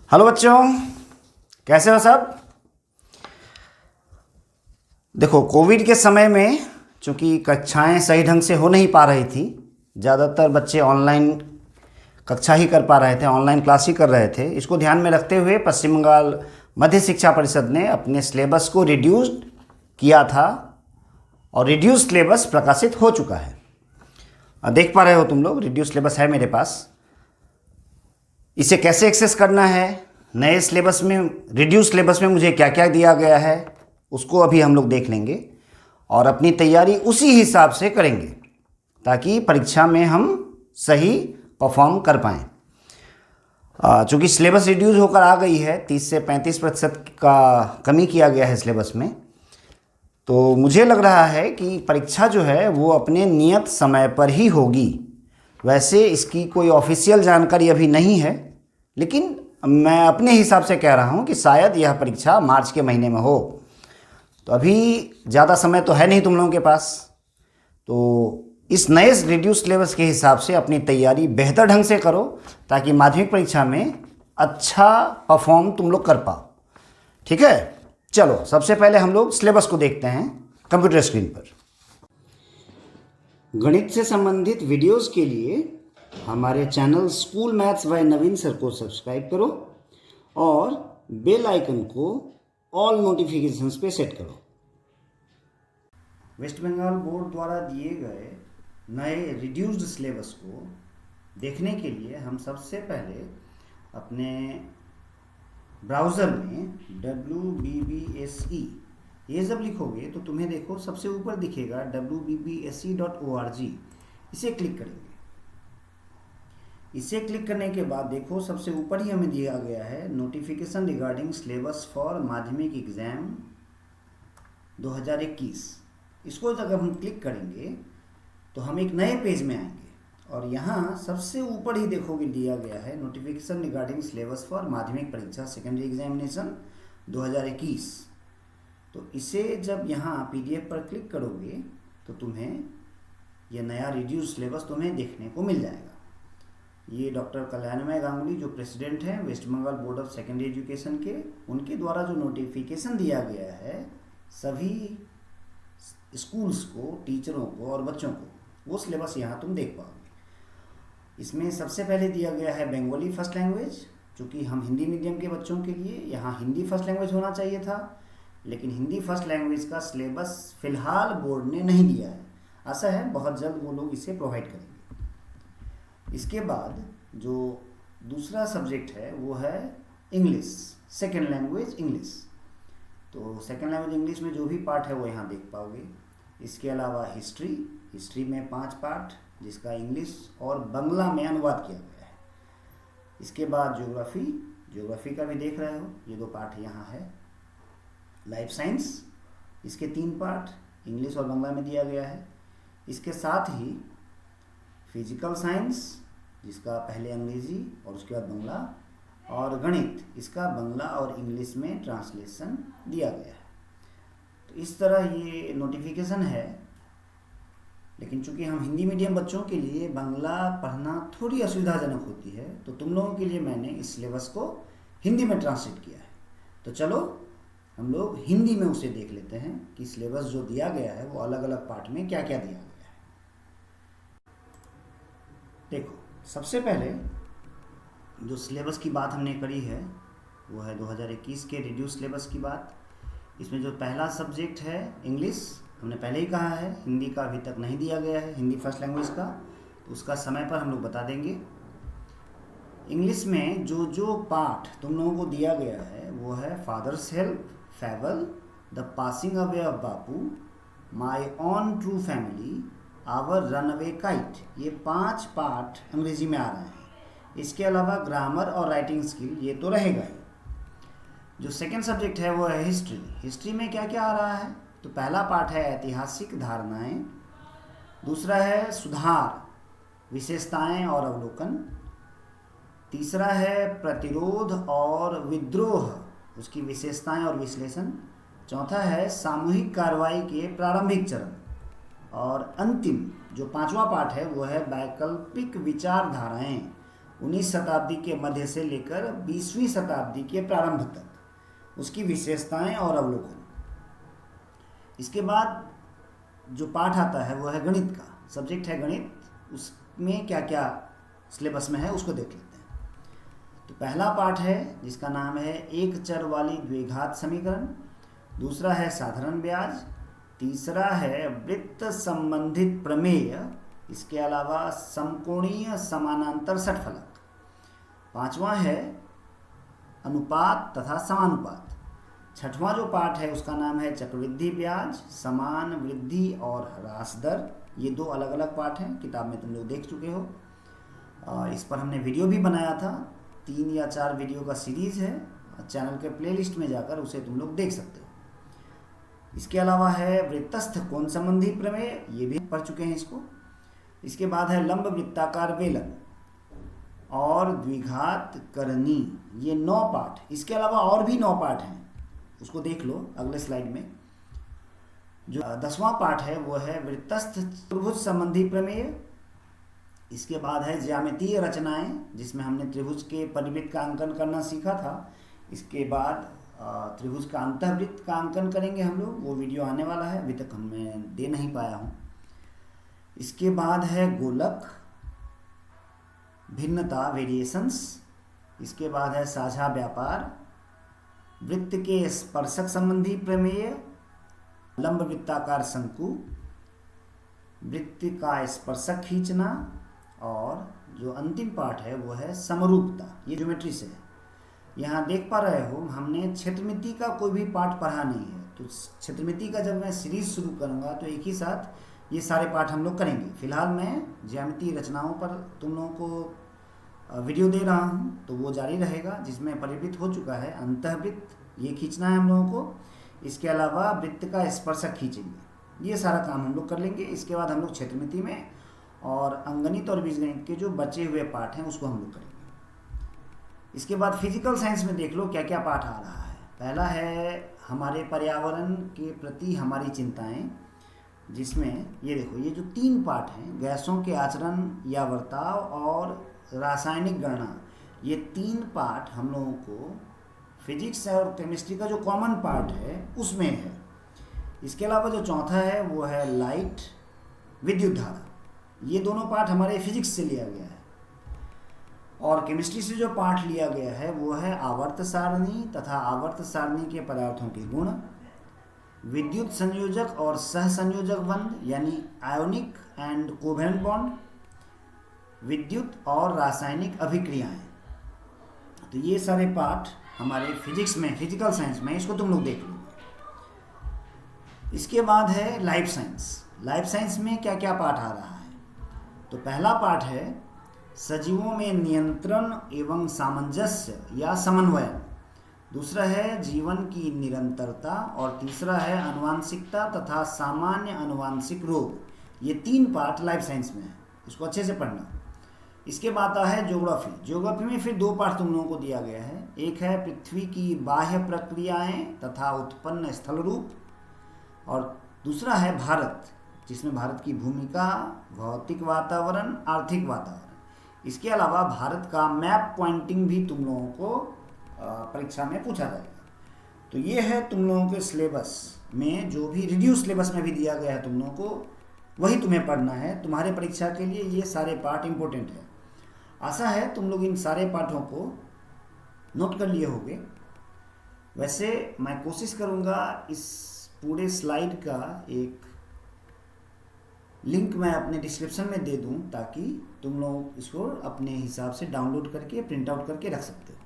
Hello बच्चों, कैसे हो सब। देखो, कोविड के समय में चूंकि कक्षाएं सही ढंग से हो नहीं पा रही थी, ज़्यादातर बच्चे ऑनलाइन कक्षा ही कर पा रहे थे, ऑनलाइन क्लास ही कर रहे थे। इसको ध्यान में रखते हुए पश्चिम बंगाल मध्य शिक्षा परिषद ने अपने सिलेबस को रिड्यूस्ड किया था और रिड्यूस सिलेबस प्रकाशित हो चुका है। देख पा रहे हो तुम लोग, रिड्यूस सिलेबस है मेरे पास। इसे कैसे एक्सेस करना है, नए सिलेबस में, रिड्यूस सिलेबस में मुझे क्या क्या दिया गया है, उसको अभी हम लोग देख लेंगे और अपनी तैयारी उसी हिसाब से करेंगे ताकि परीक्षा में हम सही परफॉर्म कर पाएँ। चूँकि सिलेबस रिड्यूस होकर आ गई है, 30 से 35% का कमी किया गया है सिलेबस में, तो मुझे लग रहा है कि परीक्षा जो है वो अपने नियत समय पर ही होगी। वैसे इसकी कोई ऑफिशियल जानकारी अभी नहीं है, लेकिन मैं अपने हिसाब से कह रहा हूँ कि शायद यह परीक्षा मार्च के महीने में हो। तो अभी ज़्यादा समय तो है नहीं तुम लोगों के पास, तो इस नए रिड्यूस सिलेबस के हिसाब से अपनी तैयारी बेहतर ढंग से करो ताकि माध्यमिक परीक्षा में अच्छा परफॉर्म तुम लोग कर पाओ। ठीक है, चलो सबसे पहले हम लोग सिलेबस को देखते हैं कंप्यूटर स्क्रीन पर। गणित से संबंधित वीडियोस के लिए हमारे channel school maths by Naveen sir को सब्सक्राइब करो और बेल आइकन को ऑल नोटिफिकेशंस पे सेट करो। वेस्ट बंगाल बोर्ड द्वारा दिए गए नए रिड्यूस्ड सिलेबस को देखने के लिए हम सबसे पहले अपने ब्राउज़र में WBBSE ये जब लिखोगे तो तुम्हें देखो सबसे ऊपर दिखेगा wbbse.org। इसे क्लिक करेंगे। इसे क्लिक करने के बाद देखो सबसे ऊपर ही हमें दिया गया है नोटिफिकेशन रिगार्डिंग सिलेबस फॉर माध्यमिक एग्जाम 2021। इसको जब हम क्लिक करेंगे तो हम एक नए पेज में आएंगे और यहाँ सबसे ऊपर ही देखोगे दिया गया है नोटिफिकेशन रिगार्डिंग सिलेबस फॉर माध्यमिक परीक्षा सेकेंडरी एग्जामिनेशन 2021। तो इसे जब यहाँ PDF पर क्लिक करोगे तो तुम्हें यह नया रिड्यूस सिलेबस तुम्हें देखने को मिल जाएगा। ये डॉक्टर कल्याणमय गांगुली जो प्रेसिडेंट हैं West Bengal board of secondary education के, उनके द्वारा जो नोटिफिकेशन दिया गया है सभी स्कूल्स को, टीचरों को और बच्चों को, वो सिलेबस यहाँ तुम देख पाओगे। इसमें सबसे पहले दिया गया है बंगाली फर्स्ट लैंग्वेज। चूँकि हम हिंदी मीडियम के बच्चों के लिए यहाँ हिंदी फर्स्ट लैंग्वेज होना चाहिए था, लेकिन हिंदी फर्स्ट लैंग्वेज का सिलेबस फिलहाल बोर्ड ने नहीं दिया है। आशा है बहुत जल्द वो लोग इसे प्रोवाइड करेंगे। इसके बाद जो दूसरा सब्जेक्ट है वो है इंग्लिश, सेकेंड लैंग्वेज इंग्लिश। तो सेकेंड लैंग्वेज इंग्लिश में जो भी पार्ट है वो यहाँ देख पाओगे। इसके अलावा हिस्ट्री में 5 पार्ट जिसका इंग्लिश और बांग्ला में अनुवाद किया गया है। इसके बाद ज्योग्राफी का भी देख रहे हो, ये 2 पार्ट यहाँ है। लाइफ साइंस, इसके 3 पार्ट इंग्लिश और बांग्ला में दिया गया है। इसके साथ ही फिजिकल साइंस जिसका पहले अंग्रेजी और उसके बाद बांग्ला, और गणित इसका बांग्ला और इंग्लिश में ट्रांसलेशन दिया गया है। तो इस तरह ये नोटिफिकेशन है, लेकिन चूंकि हम हिंदी मीडियम बच्चों के लिए बांग्ला पढ़ना थोड़ी असुविधाजनक होती है, तो तुम लोगों के लिए मैंने इस सिलेबस को हिंदी में ट्रांसलेट किया है। तो चलो हम लोग हिंदी में उसे देख लेते हैं कि सिलेबस जो दिया गया है वो अलग अलग पार्ट में क्या क्या दिया गया है। देखो, सबसे पहले जो सिलेबस की बात हमने करी है वो है 2021 के रिड्यूस सिलेबस की बात। इसमें जो पहला सब्जेक्ट है इंग्लिश, हमने पहले ही कहा है हिंदी का अभी तक नहीं दिया गया है, हिंदी फर्स्ट लैंग्वेज का, तो उसका समय पर हम लोग बता देंगे। इंग्लिश में जो जो पार्ट तुम लोगों को दिया गया है वो है father's help, fable, the passing away of Bapu, my own true family, our run away kite. ये 5 पार्ट अंग्रेजी में आ रहे हैं। इसके अलावा ग्रामर और राइटिंग स्किल ये तो रहेगा ही। जो सेकंड सब्जेक्ट है वो है हिस्ट्री में क्या क्या आ रहा है, तो पहला पार्ट है ऐतिहासिक धारणाएं, दूसरा है सुधार, विशेषताएं और अवलोकन, तीसरा है प्रतिरोध और विद्रोह, उसकी विशेषताएं और विश्लेषण, चौथा है सामूहिक कार्रवाई के प्रारंभिक चरण, और अंतिम जो 5वां पार्ट है वो है वैकल्पिक विचारधाराएं, 19 शताब्दी के मध्य से लेकर 20वीं शताब्दी के प्रारंभ तक उसकी विशेषताएं और अवलोकन। इसके बाद जो पाठ आता है वो है गणित का, सब्जेक्ट है गणित, उसमें क्या क्या सिलेबस में है उसको देख लेते हैं। तो पहला पाठ है जिसका नाम है एक चर वाली द्विघात समीकरण, दूसरा है साधारण ब्याज, तीसरा है वृत्त संबंधित प्रमेय, इसके अलावा समकोणीय समानांतर षटफलक, पांचवा है अनुपात तथा समानुपात, छठवां जो पाठ है उसका नाम है चक्रवृद्धि ब्याज, समान वृद्धि और ह्रास दर। ये दो अलग अलग पाठ हैं, किताब में तुम लोग देख चुके हो। इस पर हमने वीडियो भी बनाया था, 3 या 4 वीडियो का सीरीज़ है, चैनल के प्लेलिस्ट में जाकर उसे तुम लोग देख सकते हो। इसके अलावा है वृत्तस्थ कोण संबंधी प्रमेय, ये भी पढ़ चुके हैं इसको। इसके बाद है लंब वृत्ताकार बेलन और द्विघात करनी, ये 9 पाठ। इसके अलावा और भी 9 पाठ हैं, उसको देख लो अगले स्लाइड में। जो 10वां पाठ है वो है वृत्तस्थ त्रिभुज संबंधी प्रमेय। इसके बाद है ज्यामितीय रचनाएं, जिसमें हमने त्रिभुज के परिवृत्त का अंकन करना सीखा था। इसके बाद त्रिभुज का अंतःवृत्त का अंकन करेंगे हम लोग, वो वीडियो आने वाला है, अभी तक मैं दे नहीं पाया हूँ। इसके बाद है गोलक भिन्नता वेरिएशंस। इसके बाद है साझा व्यापार, वृत्त के स्पर्शक संबंधी प्रमेय, लंब वृत्ताकार शंकु, वृत्त का स्पर्शक खींचना, और जो अंतिम पाठ है वो है समरूपता, ये ज्योमेट्री से है। यहाँ देख पा रहे हो हमने क्षेत्रमिति का कोई भी पाठ पढ़ा नहीं है, तो क्षेत्रमिति का जब मैं सीरीज शुरू करूँगा तो एक ही साथ ये सारे पाठ हम लोग करेंगे। फिलहाल मैं ज्यामितीय रचनाओं पर तुम लोगों को वीडियो दे रहा हूँ, तो वो जारी रहेगा, जिसमें परिवृत्त हो चुका है अंतःवृत्त, ये खींचना है हम लोगों को। इसके अलावा वृत्त का स्पर्शक खींचेंगे, ये सारा काम हम लोग कर लेंगे। इसके बाद हम लोग क्षेत्रमिति में और अंगणित और बीजगणित के जो बचे हुए पाठ हैं उसको हम लोग करेंगे। इसके बाद फिजिकल साइंस में देख लो क्या क्या पाठ आ रहा है। पहला है हमारे पर्यावरण के प्रति हमारी चिंताएं, जिसमें ये देखो ये जो 3 पाठ हैं, गैसों के आचरण या बर्ताव और रासायनिक गणना, ये 3 पाठ हम लोगों को फिजिक्स और केमिस्ट्री का जो कॉमन पार्ट है उसमें है। इसके अलावा जो चौथा है वो है लाइट विद्युत धारा, ये दोनों पाठ हमारे फिजिक्स से लिया गया है। और केमिस्ट्री से जो पाठ लिया गया है वो है आवर्त सारणी तथा आवर्त सारणी के पदार्थों के गुण, विद्युत संयोजक और सहसंयोजक बंध यानी आयोनिक एंड कोवेलेंट बॉन्ड, विद्युत और रासायनिक अभिक्रियाएं। तो ये सारे पाठ हमारे फिजिक्स में, फिजिकल साइंस में, इसको तुम लोग देख लो। इसके बाद है लाइफ साइंस। लाइफ साइंस में क्या क्या पाठ आ रहा है? तो पहला पाठ है सजीवों में नियंत्रण एवं सामंजस्य या समन्वय, दूसरा है जीवन की निरंतरता, और तीसरा है आनुवांशिकता तथा सामान्य आनुवांशिक रोग। ये 3 पाठ लाइफ साइंस में है, इसको अच्छे से पढ़ना। इसके बाद आता है ज्योग्राफी। ज्योग्राफी में फिर 2 पाठ तुम लोगों को दिया गया है, एक है पृथ्वी की बाह्य प्रक्रियाएं तथा उत्पन्न स्थल रूप, और दूसरा है भारत, जिसमें भारत की भूमिका, भौतिक वातावरण, आर्थिक वातावरण। इसके अलावा भारत का मैप पॉइंटिंग भी तुम लोगों को परीक्षा में पूछा जाएगा। तो ये है तुम लोगों के सिलेबस में, जो भी रिड्यूस सिलेबस में भी दिया गया है तुम लोगों को, वही तुम्हें पढ़ना है। तुम्हारे परीक्षा के लिए ये सारे पाठ इंपॉर्टेंट है। आशा है तुम लोग इन सारे पाठों को नोट कर लिए होंगे। वैसे मैं कोशिश करूँगा इस पूरे स्लाइड का एक लिंक मैं अपने डिस्क्रिप्शन में दे दूं, ताकि तुम लोग इसको अपने हिसाब से डाउनलोड करके प्रिंट आउट करके रख सकते हो।